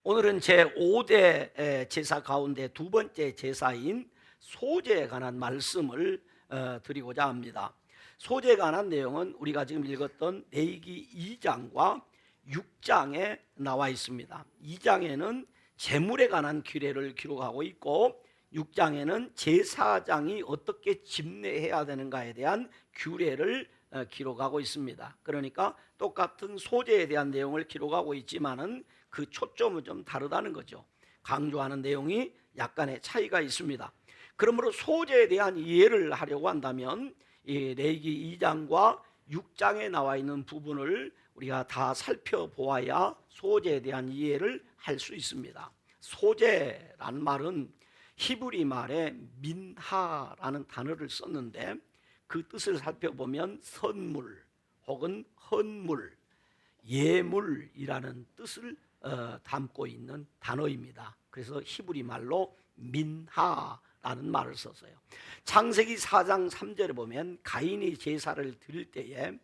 오늘은 제5대 제사 가운데 두 번째 제사인 소제에 관한 말씀을 드리고자 합니다. 소제에 관한 내용은 우리가 지금 읽었던 레위기 2장과 6장에 나와 있습니다. 2장에는 제물에 관한 규례를 기록하고 있고 6장에는 제사장이 어떻게 집례해야 되는가에 대한 규례를 기록하고 있습니다. 그러니까 똑같은 소제에 대한 내용을 기록하고 있지만은 그 초점은 좀 다르다는 거죠. 강조하는 내용이 약간의 차이가 있습니다. 그러므로 소제에 대한 이해를 하려고 한다면 이 레위기 2장과 6장에 나와 있는 부분을 우리가 다 살펴보아야 소제에 대한 이해를 할 수 있습니다. 소제란 말은 히브리 말에 민하라는 단어를 썼는데 그 뜻을 살펴보면 선물 혹은 헌물, 예물이라는 뜻을 담고 있는 단어입니다. 그래서 히브리 말로 민하라는 말을 썼어요. 창세기 4장 3절에 보면 가인이 제사를 드릴 때에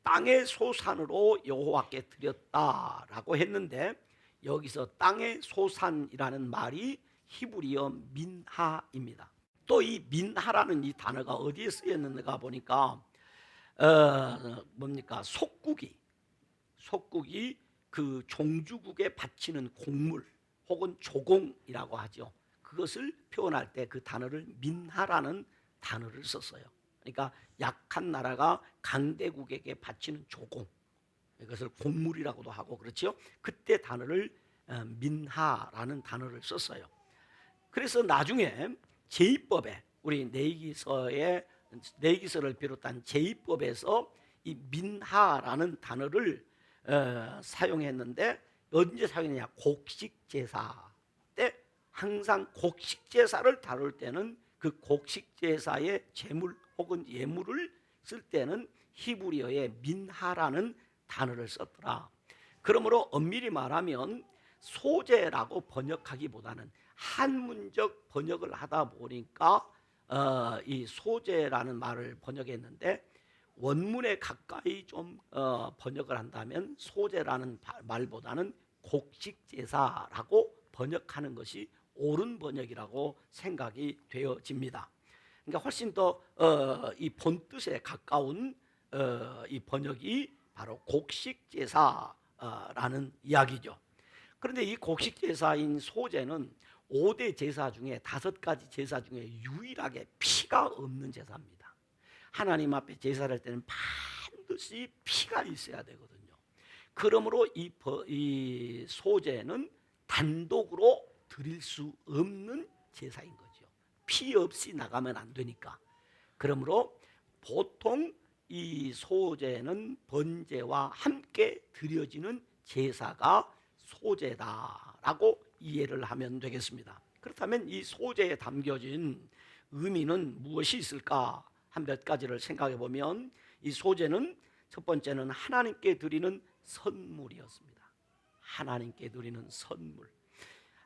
땅의 소산으로 여호와께 드렸다라고 했는데 여기서 땅의 소산이라는 말이 히브리어 민하입니다. 또 이 민하라는 이 단어가 어디에 쓰였는가 보니까 뭡니까 속국이 그 종주국에 바치는 곡물 혹은 조공이라고 하죠. 그것을 표현할 때 그 단어를 민하라는 단어를 썼어요. 그러니까 약한 나라가 강대국에게 바치는 조공, 이것을 곡물이라고도 하고 그렇죠. 그때 단어를 민하라는 단어를 썼어요. 그래서 나중에 제2법에 우리 내기서를 비롯한 제2법에서 이 민하라는 단어를 사용했는데 언제 사용했냐? 곡식제사 때 항상 곡식제사를 다룰 때는 그 곡식제사의 제물 혹은 예물을 쓸 때는 히브리어의 민하라는 단어를 썼더라. 그러므로 엄밀히 말하면 소제라고 번역하기보다는 한문적 번역을 하다 보니까 이 소제라는 말을 번역했는데 원문에 가까이 좀 번역을 한다면 소제라는 말보다는 곡식제사라고 번역하는 것이 옳은 번역이라고 생각이 되어집니다. 그러니까 훨씬 더 이 본뜻에 가까운 이 번역이 바로 곡식제사라는 이야기죠. 그런데 이 곡식제사인 소제는 5대 제사 중에 5가지 제사 중에 유일하게 피가 없는 제사입니다. 하나님 앞에 제사를 할 때는 반드시 피가 있어야 되거든요. 그러므로 이 소제는 단독으로 드릴 수 없는 제사인 거죠. 피 없이 나가면 안 되니까. 그러므로 보통 이 소제는 번제와 함께 드려지는 제사가 소제다라고 이해를 하면 되겠습니다. 그렇다면 이 소제에 담겨진 의미는 무엇이 있을까? 한 몇 가지를 생각해 보면 이 소제는 첫 번째는 하나님께 드리는 선물이었습니다. 하나님께 드리는 선물.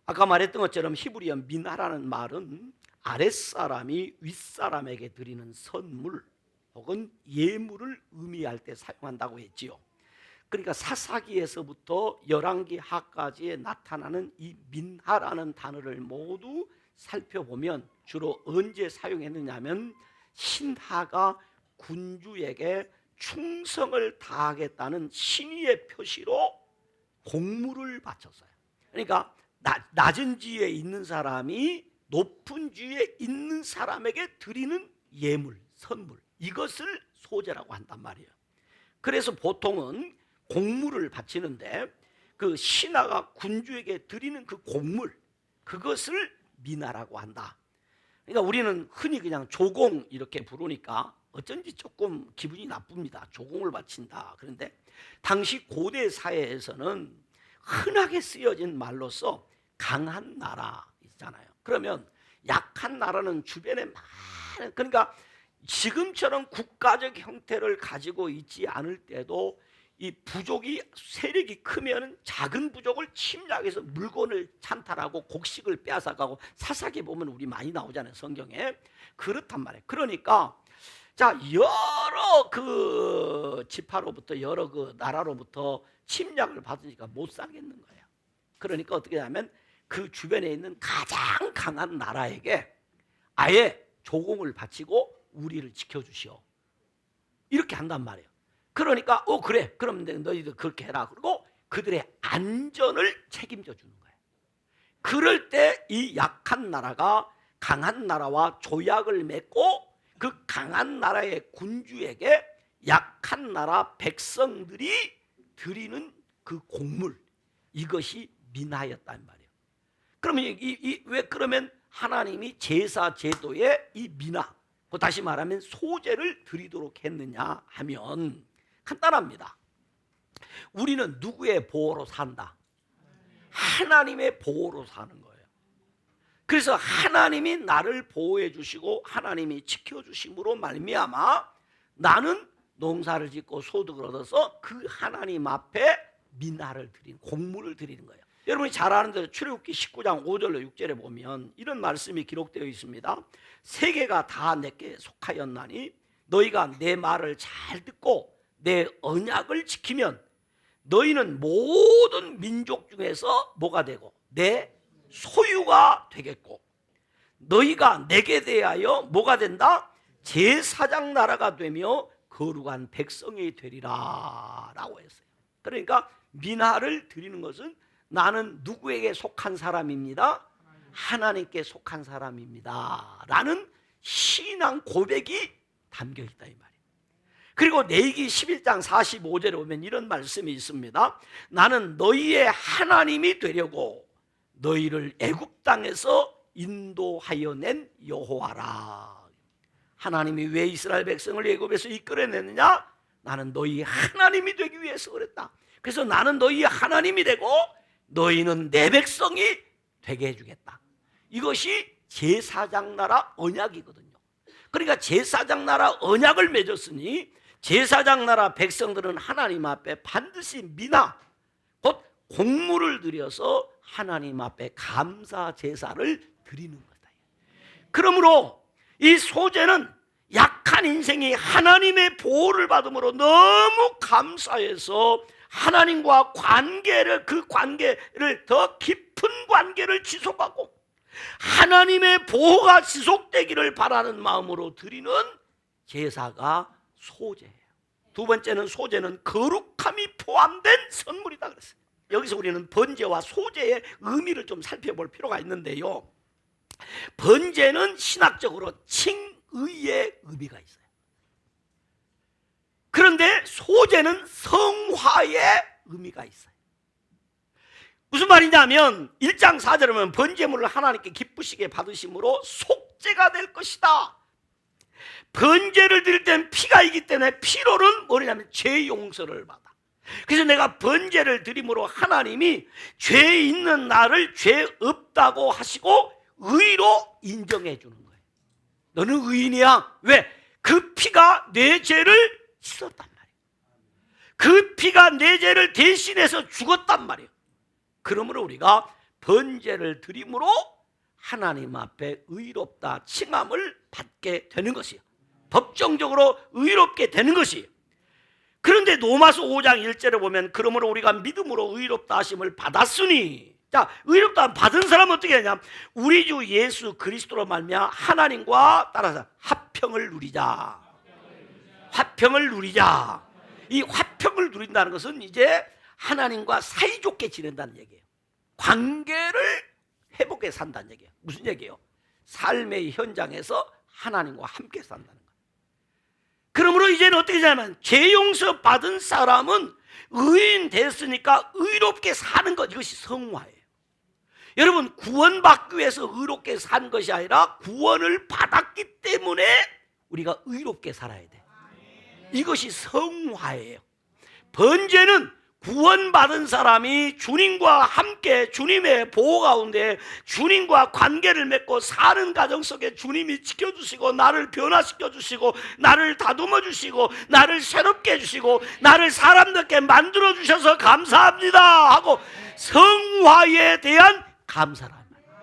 아까 말했던 것처럼 히브리어 민하라는 말은 아랫사람이 윗사람에게 드리는 선물 혹은 예물을 의미할 때 사용한다고 했지요. 그러니까 사사기에서부터 열왕기 하까지에 나타나는 이 민하라는 단어를 모두 살펴보면 주로 언제 사용했느냐면 신하가 군주에게 충성을 다하겠다는 신의의 표시로 공물을 바쳤어요. 그러니까 낮은 지위에 있는 사람이 높은 지위에 있는 사람에게 드리는 예물, 선물, 이것을 소제라고 한단 말이에요. 그래서 보통은 공물을 바치는데 그 신하가 군주에게 드리는 그 공물, 그것을 미나라고 한다. 그러니까 우리는 흔히 그냥 조공 이렇게 부르니까 어쩐지 조금 기분이 나쁩니다. 조공을 바친다. 그런데 당시 고대 사회에서는 흔하게 쓰여진 말로서 강한 나라 있잖아요. 그러면 약한 나라는 주변에 많은, 그러니까 지금처럼 국가적 형태를 가지고 있지 않을 때도 이 부족이 세력이 크면 작은 부족을 침략해서 물건을 찬탈하고 곡식을 빼앗아가고 사사기 보면 우리 많이 나오잖아요, 성경에. 그렇단 말이에요. 그러니까 자, 여러 그 지파로부터 여러 그 나라로부터 침략을 받으니까 못 살겠는 거예요. 그러니까 어떻게 하면 그 주변에 있는 가장 강한 나라에게 아예 조공을 바치고 우리를 지켜주시오, 이렇게 한단 말이에요. 그러니까 그래, 그럼 너희들 그렇게 해라. 그리고 그들의 안전을 책임져 주는 거예요. 그럴 때 이 약한 나라가 강한 나라와 조약을 맺고 그 강한 나라의 군주에게 약한 나라 백성들이 드리는 그 곡물, 이것이 민하였단 말이에요. 그러면 왜 그러면 하나님이 제사 제도에 이 민하, 다시 말하면 소제를 드리도록 했느냐 하면 간단합니다. 우리는 누구의 보호로 산다? 하나님의 보호로 사는 거예요. 그래서 하나님이 나를 보호해 주시고 하나님이 지켜주심으로 말미암아 나는 농사를 짓고 소득을 얻어서 그 하나님 앞에 민하를 드리는, 곡물을 드리는 거예요. 여러분이 잘 아는 대로 출애굽기 19장 5절로 6절에 보면 이런 말씀이 기록되어 있습니다. 세계가 다 내게 속하였나니 너희가 내 말을 잘 듣고 내 언약을 지키면 너희는 모든 민족 중에서 뭐가 되고 내 소유가 되겠고 너희가 내게 대하여 뭐가 된다? 제사장 나라가 되며 거룩한 백성이 되리라 라고 했어요. 그러니까 민하를 드리는 것은 나는 누구에게 속한 사람입니다? 하나님께 속한 사람입니다 라는 신앙 고백이 담겨 있다 이 말이에요. 그리고 레위기 11장 45절에 보면 이런 말씀이 있습니다. 나는 너희의 하나님이 되려고 너희를 애굽 땅에서 인도하여 낸 여호와라. 하나님이 왜 이스라엘 백성을 애굽에서 이끌어내느냐? 나는 너희 하나님이 되기 위해서 그랬다. 그래서 나는 너희 하나님이 되고 너희는 내 백성이 되게 해주겠다. 이것이 제사장 나라 언약이거든요. 그러니까 제사장 나라 언약을 맺었으니 제사장 나라 백성들은 하나님 앞에 반드시 민하, 곧 곡물을 드려서 하나님 앞에 감사 제사를 드리는 거다. 그러므로 이 소제는 약한 인생이 하나님의 보호를 받음으로 너무 감사해서 하나님과 그 관계를 더 깊은 관계를 지속하고 하나님의 보호가 지속되기를 바라는 마음으로 드리는 제사가 소제예요. 두 번째는 소제는 거룩함이 포함된 선물이다 그랬어요. 여기서 우리는 번제와 소제의 의미를 좀 살펴볼 필요가 있는데요. 번제는 신학적으로 칭의의 의미가 있어요. 그런데 소제는 성화의 의미가 있어요. 무슨 말이냐면 1장 4절에 보면 번제물을 하나님께 기쁘시게 받으심으로 속죄가 될 것이다. 번제를 드릴 때는 피가 있기 때문에 피로는 뭐냐면 죄 용서를 받아. 그래서 내가 번제를 드림으로 하나님이 죄 있는 나를 죄 없다고 하시고 의로 인정해 주는 거예요. 너는 의인이야. 왜? 그 피가 내 죄를 씻었단 말이에요. 그 피가 내 죄를 대신해서 죽었단 말이에요. 그러므로 우리가 번제를 드림으로 하나님 앞에 의롭다 칭함을 받게 되는 것이에요. 법정적으로 의롭게 되는 것이에요. 그런데 로마서 5장 1절에 보면 그러므로 우리가 믿음으로 의롭다 하심을 받았으니, 자, 의롭다 받은 사람은 어떻게 하냐? 우리 주 예수 그리스도로 말미암아 하나님과 따라서 화평을 누리자. 화평을 누리자. 이 화평을 누린다는 것은 이제 하나님과 사이좋게 지낸다는 얘기예요. 관계를 회복해 산다는 얘기예요. 무슨 얘기예요? 삶의 현장에서 하나님과 함께 산다는 거예요. 그러므로 이제는 어떻게 되냐면 죄 용서 받은 사람은 의인 됐으니까 의롭게 사는 것, 이것이 성화예요. 여러분, 구원받기 위해서 의롭게 산 것이 아니라 구원을 받았기 때문에 우리가 의롭게 살아야 돼. 이것이 성화예요. 번제는 구원받은 사람이 주님과 함께 주님의 보호 가운데 주님과 관계를 맺고 사는 가정 속에 주님이 지켜주시고 나를 변화시켜 주시고 나를 다듬어 주시고 나를 새롭게 해주시고 나를 사람답게 만들어 주셔서 감사합니다 하고 성화에 대한 감사란 말이에요.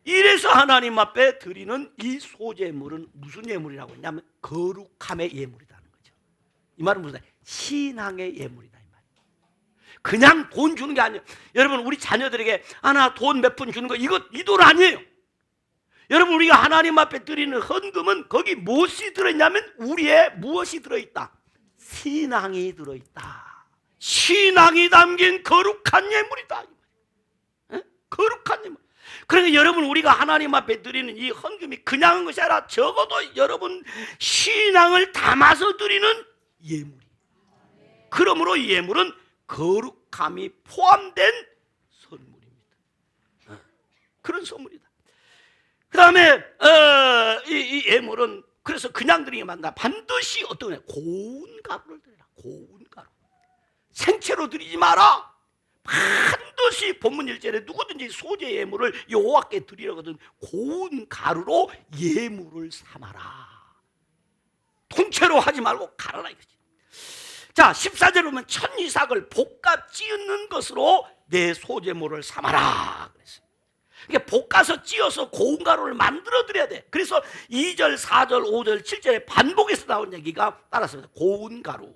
이래서 하나님 앞에 드리는 이 소제물은 무슨 예물이라고 했냐면 거룩함의 예물이라는 거죠. 이 말은 무슨 신앙의 예물이다. 그냥 돈 주는 게 아니에요. 여러분, 우리 자녀들에게 하나 돈 몇 푼 주는 거, 이거 이 돈 아니에요. 여러분, 우리가 하나님 앞에 드리는 헌금은 거기 무엇이 들어있냐면 우리의 무엇이 들어있다? 신앙이 들어있다. 신앙이 담긴 거룩한 예물이다. 거룩한 예물. 그러니까 여러분, 우리가 하나님 앞에 드리는 이 헌금이 그냥 한 것이 아니라 적어도 여러분 신앙을 담아서 드리는 예물이. 그러므로 이 예물은 거룩함이 포함된 선물입니다. 그런 선물이다. 그 다음에 이 예물은 그래서 그냥 드리게 만다. 반드시 어떤 거냐? 고운 가루를 드려라. 고운 가루. 생채로 드리지 마라. 반드시 본문 1절에 누구든지 소재 예물을 여호와께 드리려거든 고운 가루로 예물을 삼아라. 통째로 하지 말고 가라라 이거지. 자, 14절에 보면 천이삭을 볶아 찌는 것으로 내 소재물을 삼아라 그랬어요. 그러니까 볶아서 찌어서 고운 가루를 만들어 드려야 돼. 그래서 2절, 4절, 5절, 7절에 반복해서 나온 얘기가 따랐습니다. 고운 가루.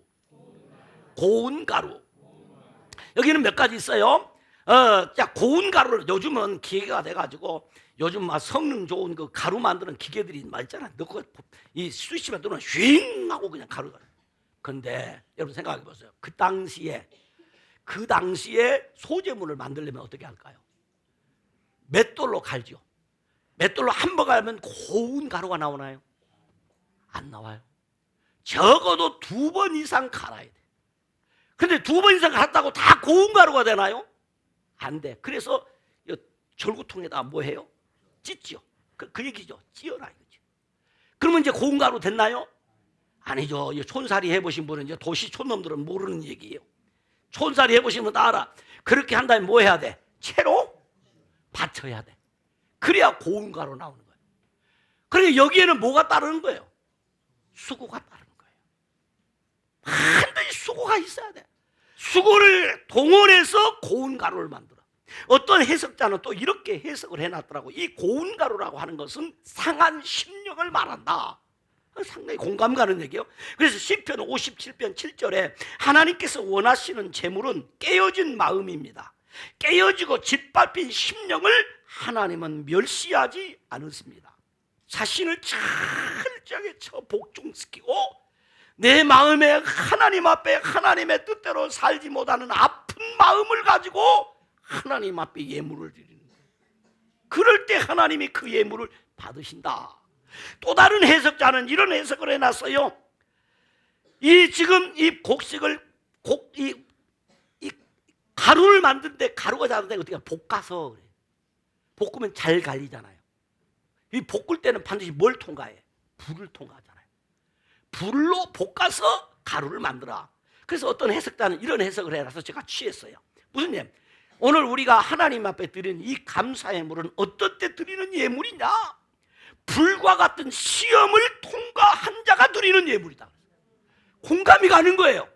고운 가루. 여기는 몇 가지 있어요. 자, 고운 가루를 요즘은 기계가 돼가지고 요즘 막 성능 좋은 그 가루 만드는 기계들이 막 있잖아. 넣고 이 스위치만 누르면 휘잉 하고 그냥 가루가. 근데 여러분 생각해 보세요. 그 당시에 소재물을 만들려면 어떻게 할까요? 맷돌로 갈죠. 맷돌로 한 번 갈면 고운 가루가 나오나요? 안 나와요. 적어도 2번 이상 갈아야 돼. 근데 2번 이상 갈았다고 다 고운 가루가 되나요? 안 돼. 그래서 절구통에다 뭐 해요? 찢죠. 그 얘기죠. 찌어라 이거죠. 그러면 이제 고운 가루 됐나요? 아니죠. 촌살이 해보신 분은 이제 도시 촌놈들은 모르는 얘기예요. 촌살이 해보신 분 다 알아. 그렇게 한 다음에 뭐 해야 돼? 채로 받쳐야 돼. 그래야 고운 가루 나오는 거예요. 그러니까 여기에는 뭐가 따르는 거예요? 수고가 따르는 거예요. 반드시 수고가 있어야 돼. 수고를 동원해서 고운 가루를 만들어. 어떤 해석자는 또 이렇게 해석을 해놨더라고. 이 고운 가루라고 하는 것은 상한 심령을 말한다. 상당히 공감 가는 얘기예요. 그래서 시편 57편 7절에 하나님께서 원하시는 재물은 깨어진 마음입니다. 깨어지고 짓밟힌 심령을 하나님은 멸시하지 않으십니다. 자신을 철저하게 복종시키고 내 마음에 하나님 앞에 하나님의 뜻대로 살지 못하는 아픈 마음을 가지고 하나님 앞에 예물을 드리는 거예요. 그럴 때 하나님이 그 예물을 받으신다. 또 다른 해석자는 이런 해석을 해놨어요. 지금 이 곡식을 이 가루를 만드는데 가루가 자는데 어떻게 볶아서 그래. 볶으면 잘 갈리잖아요. 이 볶을 때는 반드시 뭘 통과해? 불을 통과하잖아요. 불로 볶아서 가루를 만들어. 그래서 어떤 해석자는 이런 해석을 해놔서 제가 취했어요. 무슨 예물? 오늘 우리가 하나님 앞에 드리는 이 감사 예물은 어떤 때 드리는 예물이냐? 불과 같은 시험을 통과한 자가 드리는 예물이다. 공감이 가는 거예요.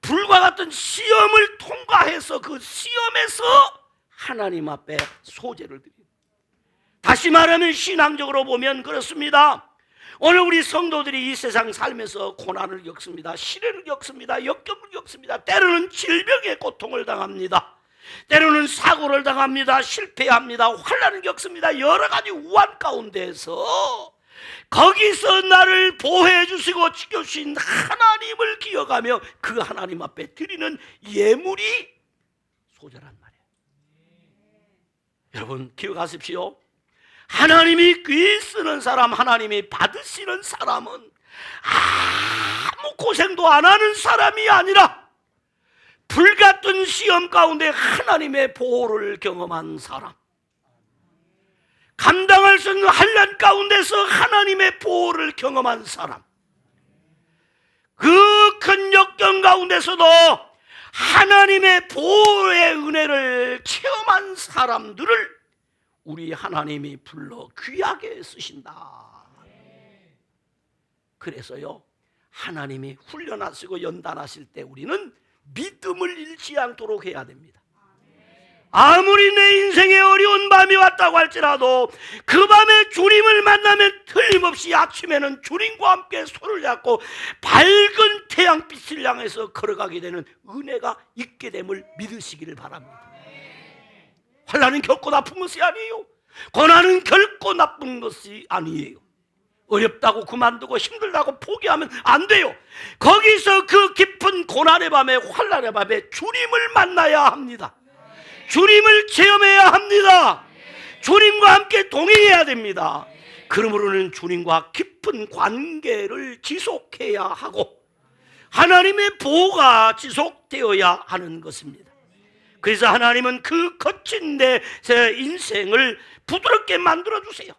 불과 같은 시험을 통과해서 그 시험에서 하나님 앞에 소재를 드립니다. 다시 말하면 신앙적으로 보면 그렇습니다. 오늘 우리 성도들이 이 세상 살면서 고난을 겪습니다. 시련을 겪습니다. 역경을 겪습니다. 때로는 질병의 고통을 당합니다. 때로는 사고를 당합니다. 실패합니다. 환난을 겪습니다. 여러 가지 우한 가운데서 거기서 나를 보호해 주시고 지켜주신 하나님을 기억하며 그 하나님 앞에 드리는 예물이 소재란 말이에요. 여러분 기억하십시오. 하나님이 귀 쓰는 사람, 하나님이 받으시는 사람은 아무 고생도 안 하는 사람이 아니라 불같은 시험 가운데 하나님의 보호를 경험한 사람, 감당할 수 없는 환난 가운데서 하나님의 보호를 경험한 사람, 그 큰 역경 가운데서도 하나님의 보호의 은혜를 체험한 사람들을 우리 하나님이 불러 귀하게 쓰신다. 그래서요, 하나님이 훈련하시고 연단하실 때 우리는 믿음을 잃지 않도록 해야 됩니다. 아무리 내 인생에 어려운 밤이 왔다고 할지라도 그 밤에 주님을 만나면 틀림없이 아침에는 주님과 함께 손을 잡고 밝은 태양빛을 향해서 걸어가게 되는 은혜가 있게 됨을 믿으시기를 바랍니다. 환난은 결코 나쁜 것이 아니에요. 고난은 결코 나쁜 것이 아니에요. 어렵다고 그만두고 힘들다고 포기하면 안 돼요. 거기서 그 깊은 고난의 밤에, 환난의 밤에 주님을 만나야 합니다. 주님을 체험해야 합니다. 주님과 함께 동행해야 됩니다. 그러므로는 주님과 깊은 관계를 지속해야 하고 하나님의 보호가 지속되어야 하는 것입니다. 그래서 하나님은 그 거친 내 인생을 부드럽게 만들어주세요.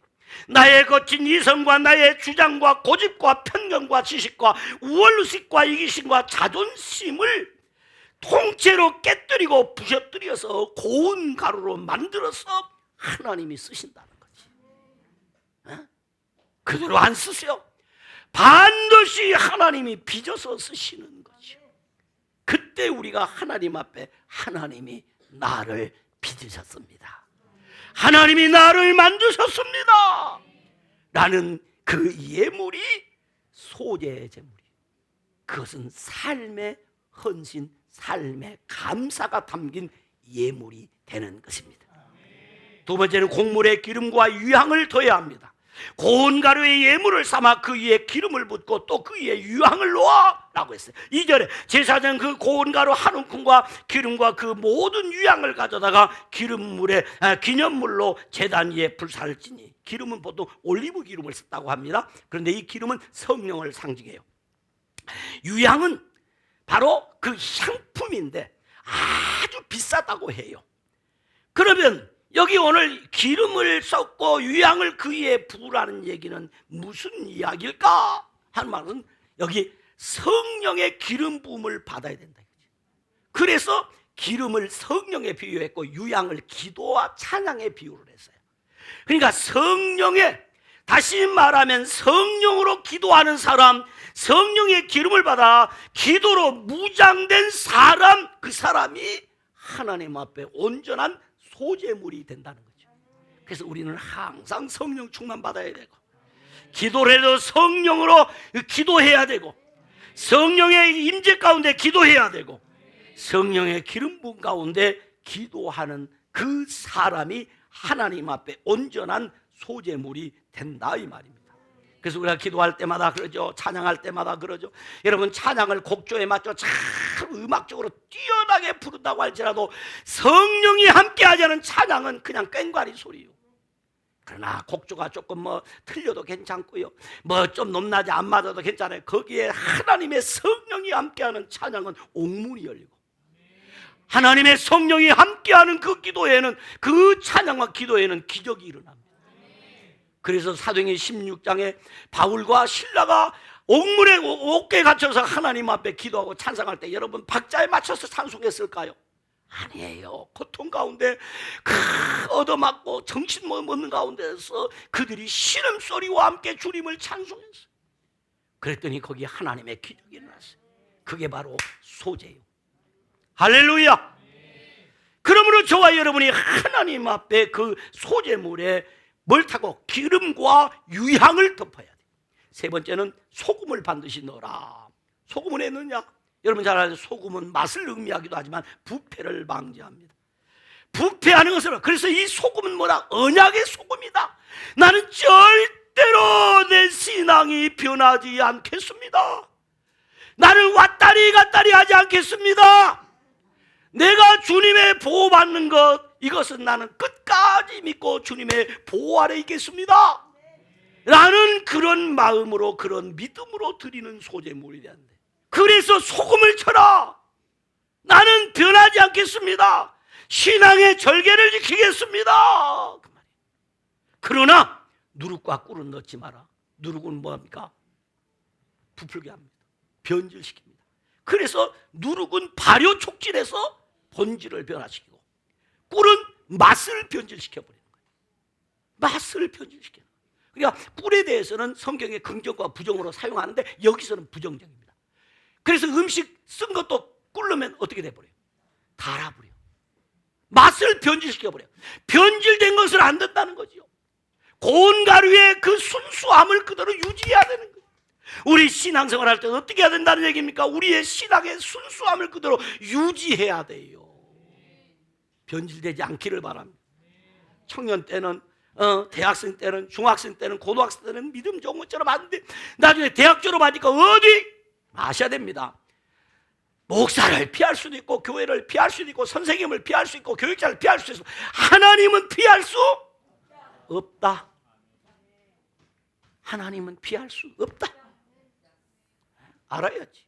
나의 거친 이성과 나의 주장과 고집과 편견과 지식과 우월의식과 이기심과 자존심을 통째로 깨뜨리고 부셔뜨려서 고운 가루로 만들어서 하나님이 쓰신다는 거지. 그대로 안 쓰세요. 반드시 하나님이 빚어서 쓰시는 거죠. 그때 우리가 하나님 앞에 하나님이 나를 빚으셨습니다, 하나님이 나를 만드셨습니다 라는 그 예물이 소재의 제물이, 그것은 삶의 헌신, 삶의 감사가 담긴 예물이 되는 것입니다. 두 번째는 곡물의 기름과 유향을 더해야 합니다. 고운 가루의 예물을 삼아 그 위에 기름을 붓고 또 그 위에 유향을 놓아 라고 했어요. 2절에 제사장 그 고운 가루 한 움큼과 기름과 그 모든 유향을 가져다가 기름물에 기념물로 제단 위에 불사를 지니, 기름은 보통 올리브 기름을 썼다고 합니다. 그런데 이 기름은 성령을 상징해요. 유향은 바로 그 향품인데 아주 비싸다고 해요. 그러면 여기 오늘 기름을 쏟고 유향을 그 위에 부으라는 얘기는 무슨 이야기일까 하는 말은 여기 성령의 기름 부음을 받아야 된다. 그래서 기름을 성령에 비유했고 유향을 기도와 찬양에 비유를 했어요. 그러니까 성령의, 다시 말하면 성령으로 기도하는 사람, 성령의 기름을 받아 기도로 무장된 사람, 그 사람이 하나님 앞에 온전한 소재물이 된다는 거죠. 그래서 우리는 항상 성령 충만 받아야 되고, 기도를 해도 성령으로 기도해야 되고, 성령의 임재 가운데 기도해야 되고, 성령의 기름 부음 가운데 기도하는 그 사람이 하나님 앞에 온전한 소재물이 된다 이 말입니다. 그래서 우리가 기도할 때마다 그러죠. 찬양할 때마다 그러죠. 여러분, 찬양을 곡조에 맞춰 참 음악적으로 뛰어나게 부른다고 할지라도 성령이 함께하지 않은 찬양은 그냥 꽹과리 소리요. 그러나 곡조가 조금 틀려도 괜찮고요, 좀 높낮이 안 맞아도 괜찮아요. 거기에 하나님의 성령이 함께하는 찬양은 옥문이 열리고, 하나님의 성령이 함께하는 그 기도에는, 그 찬양과 기도에는 기적이 일어납니다. 그래서 사도행전 16장에 바울과 실라가 옥문에 옥에 갇혀서 하나님 앞에 기도하고 찬송할 때 여러분 박자에 맞춰서 찬송했을까요? 아니에요. 고통 가운데 얻어맞고 정신 못 얻는 가운데서 그들이 신음소리와 함께 주님을 찬송했어요. 그랬더니 거기에 하나님의 기적이 일어났어요. 그게 바로 소재예요. 할렐루야. 그러므로 저와 여러분이 하나님 앞에 그 소재물에 뭘 타고 기름과 유향을 덮어야 돼. 세 번째는 소금을 반드시 넣어라. 소금은 왜 넣느냐? 여러분 잘 아시죠? 소금은 맛을 의미하기도 하지만 부패를 방지합니다. 부패하는 것을, 그래서 이 소금은 뭐라? 언약의 소금이다. 나는 절대로 내 신앙이 변하지 않겠습니다. 나는 왔다리 갔다리 하지 않겠습니다. 내가 주님의 보호받는 것, 이것은 나는 끝까지 믿고 주님의 보호 아래 있겠습니다 라는 그런 마음으로, 그런 믿음으로 드리는 소재물이 되는데, 그래서 소금을 쳐라. 나는 변하지 않겠습니다. 신앙의 절개를 지키겠습니다. 그 말이에요. 그러나 누룩과 꿀은 넣지 마라. 누룩은 뭐합니까? 부풀게 합니다. 변질시킵니다. 그래서 누룩은 발효 촉진해서 본질을 변화시키고, 꿀은 맛을 변질시켜버리는 거예요. 맛을 변질시키는 거예요. 그러니까 꿀에 대해서는 성경에 긍정과 부정으로 사용하는데 여기서는 부정적입니다. 그래서 음식 쓴 것도 꿀 넣으면 어떻게 돼버려요? 달아버려요. 맛을 완전히 변질시켜버려요. 변질된 것을 안 된다는 거죠. 고운 가루의 그 순수함을 그대로 유지해야 되는 거예요. 우리 신앙생활 할 때 어떻게 해야 된다는 얘기입니까? 우리의 신앙의 순수함을 그대로 유지해야 돼요. 변질되지 않기를 바랍니다. 청년 때는 대학생 때는, 중학생 때는, 고등학생 때는 믿음 좋은 것처럼 하는데 나중에 대학 졸업하니까 어디 마셔야 됩니다. 목사를 피할 수도 있고, 교회를 피할 수도 있고, 선생님을 피할 수 있고, 교육자를 피할 수 있고, 하나님은 피할 수 없다. 하나님은 피할 수 없다. 알아야지.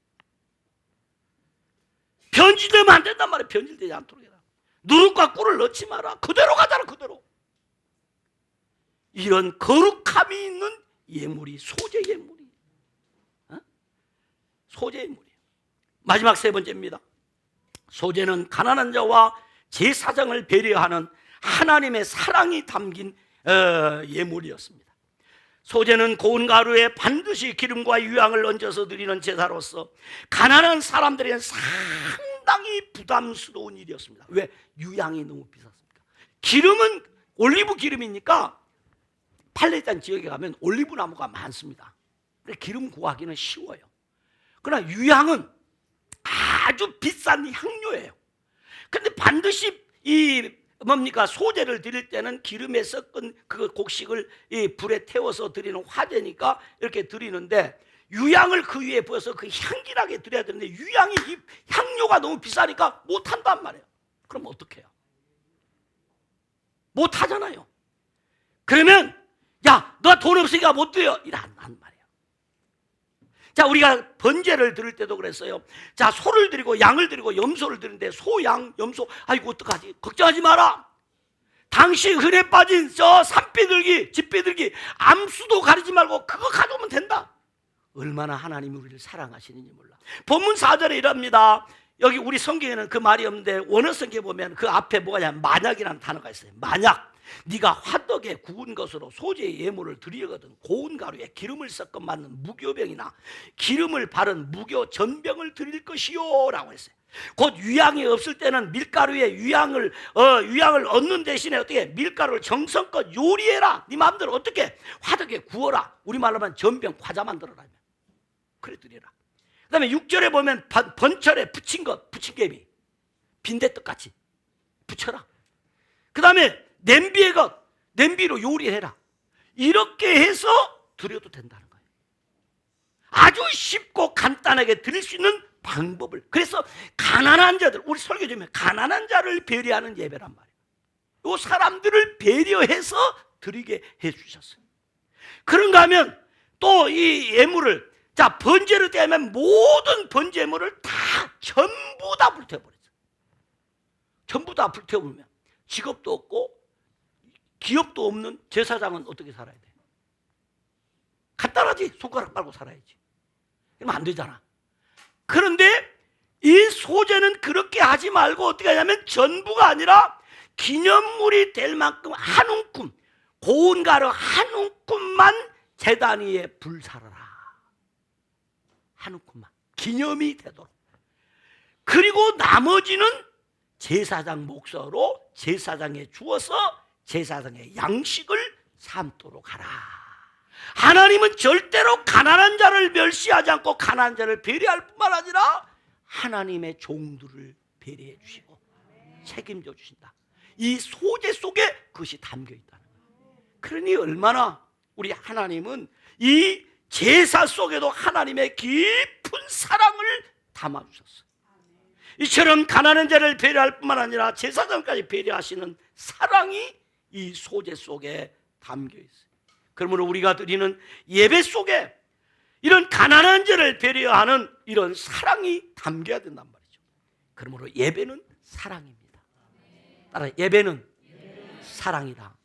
변질되면 안 된단 말이에요. 변질되지 않도록 해라. 누룩과 꿀을 넣지 마라. 그대로 가잖아, 그대로. 이런 거룩함이 있는 예물이 소재 예물이에요. 소재 예물이에요. 마지막 세 번째입니다. 소재는 가난한 자와 제사장을 배려하는 하나님의 사랑이 담긴 예물이었습니다. 소재는 고운 가루에 반드시 기름과 유향을 얹어서 드리는 제사로서 가난한 사람들에게는 상당히 부담스러운 일이었습니다. 왜? 유향이 너무 비쌌습니까? 기름은 올리브 기름이니까 팔레스타인 지역에 가면 올리브 나무가 많습니다. 기름 구하기는 쉬워요. 그러나 유향은 아주 비싼 향료예요. 근데 반드시 이 소재를 드릴 때는 기름에 섞은 그 곡식을 이 불에 태워서 드리는 화제니까 이렇게 드리는데, 유향을 그 위에 부어서 그 향기나게 드려야 되는데 유향이 이 향료가 너무 비싸니까 못 한단 말이에요. 그럼 어떡해요? 못 하잖아요. 그러면 야, 너 돈 없으니까 못 드려 이란 말이에요. 자, 우리가 번제를 드릴 때도 그랬어요. 자, 소를 드리고 양을 드리고 염소를 드리는데 소, 양, 염소, 아이고 어떡하지? 걱정하지 마라. 당신 흔해 빠진 저 산비둘기, 집비둘기, 암수도 가리지 말고 그거 가져오면 된다. 얼마나 하나님이 우리를 사랑하시는지 몰라. 본문 4절에 이랍니다. 여기 우리 성경에는 그 말이 없는데 원어 성경에 보면 그 앞에 뭐가 냐면 만약이라는 단어가 있어요. 만약 네가 화덕에 구운 것으로 소재의 예물을 드리거든 고운 가루에 기름을 섞어 만든 무교병이나 기름을 바른 무교 전병을 드릴 것이요 라고 했어요. 곧 유향이 없을 때는 밀가루에 유향을 얻는 대신에 어떻게 밀가루를 정성껏 요리해라. 네 마음대로 어떻게 화덕에 구워라. 우리말로 하면 전병 과자 만들어라. 그래 드리라. 그 다음에 6절에 보면 번철에 부친 개미 빈대떡같이 부쳐라. 그 다음에 냄비로 요리해라. 이렇게 해서 드려도 된다는 거예요. 아주 쉽고 간단하게 드릴 수 있는 방법을. 그래서 가난한 자들, 우리 설교 중에 가난한 자를 배려하는 예배란 말이에요. 이 사람들을 배려해서 드리게 해주셨어요. 그런가 하면 또 이 예물을, 자, 번제를 떼면 모든 번제물을 전부 다 불태워버렸어요. 전부 다 불태우면 직업도 없고 기업도 없는 제사장은 어떻게 살아야 돼? 간단하지. 손가락 빨고 살아야지. 그러면 안 되잖아. 그런데 이 소재는 그렇게 하지 말고 어떻게 하냐면 전부가 아니라 기념물이 될 만큼 한 움큼, 고운 가루 한 움큼만 제단 위에 불살아라. 한 움큼만 기념이 되도록. 그리고 나머지는 제사장 몫으로 제사장에 주어서 제사장의 양식을 삼도록 하라. 하나님은 절대로 가난한 자를 멸시하지 않고 가난한 자를 배려할 뿐만 아니라 하나님의 종들을 배려해 주시고 책임져 주신다. 이 소재 속에 그것이 담겨 있다는 거예요. 그러니 얼마나 우리 하나님은 이 제사 속에도 하나님의 깊은 사랑을 담아 주셨어요. 이처럼 가난한 자를 배려할 뿐만 아니라 제사장까지 배려하시는 사랑이 이 소재 속에 담겨 있어요. 그러므로 우리가 드리는 예배 속에 이런 가난한 자를 배려하는 이런 사랑이 담겨야 된단 말이죠. 그러므로 예배는 사랑입니다. 따라 예배는 사랑이다.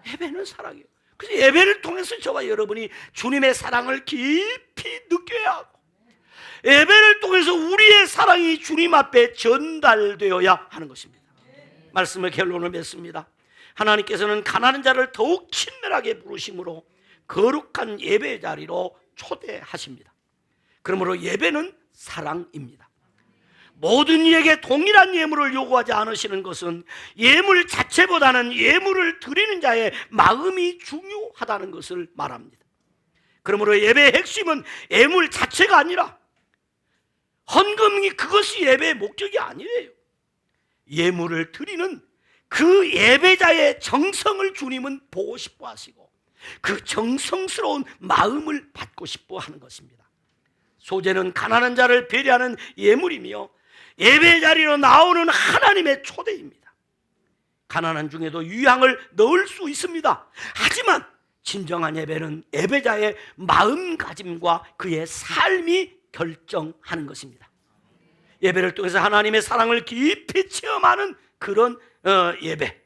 예배는 사랑이에요. 그래서 예배를 통해서 저와 여러분이 주님의 사랑을 깊이 느껴야 하고, 예배를 통해서 우리의 사랑이 주님 앞에 전달되어야 하는 것입니다. 말씀의 결론을 맺습니다. 하나님께서는 가난한 자를 더욱 친밀하게 부르심으로 거룩한 예배 자리로 초대하십니다. 그러므로 예배는 사랑입니다. 모든 이에게 동일한 예물을 요구하지 않으시는 것은 예물 자체보다는 예물을 드리는 자의 마음이 중요하다는 것을 말합니다. 그러므로 예배의 핵심은 예물 자체가 아니라 헌금이 그것이 예배의 목적이 아니에요. 예물을 드리는 그 예배자의 정성을 주님은 보고 싶어 하시고 그 정성스러운 마음을 받고 싶어 하는 것입니다. 소제는 가난한 자를 배려하는 예물이며 예배 자리로 나오는 하나님의 초대입니다. 가난한 중에도 유향을 넣을 수 있습니다. 하지만 진정한 예배는 예배자의 마음가짐과 그의 삶이 결정하는 것입니다. 예배를 통해서 하나님의 사랑을 깊이 체험하는 그런 예배,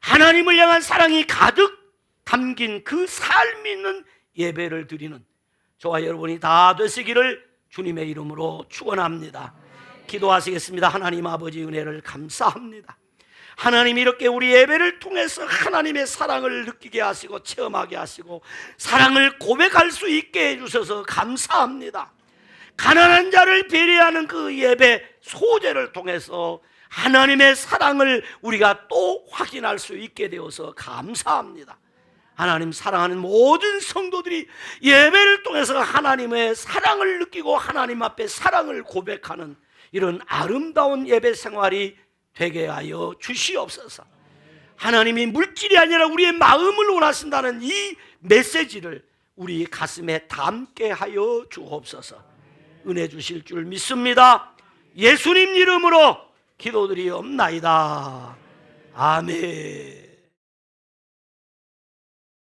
하나님을 향한 사랑이 가득 담긴 그 삶 있는 예배를 드리는 저와 여러분이 다 되시기를 주님의 이름으로 축원합니다. 기도하시겠습니다. 하나님 아버지 은혜를 감사합니다. 하나님이 이렇게 우리 예배를 통해서 하나님의 사랑을 느끼게 하시고 체험하게 하시고 사랑을 고백할 수 있게 해주셔서 감사합니다. 가난한 자를 배려하는 그 예배 소제를 통해서 하나님의 사랑을 우리가 또 확인할 수 있게 되어서 감사합니다. 하나님 사랑하는 모든 성도들이 예배를 통해서 하나님의 사랑을 느끼고 하나님 앞에 사랑을 고백하는 이런 아름다운 예배 생활이 되게 하여 주시옵소서. 하나님이 물질이 아니라 우리의 마음을 원하신다는 이 메시지를 우리 가슴에 담게 하여 주옵소서. 은혜 주실 줄 믿습니다. 예수님 이름으로 기도드리옵나이다. 아멘.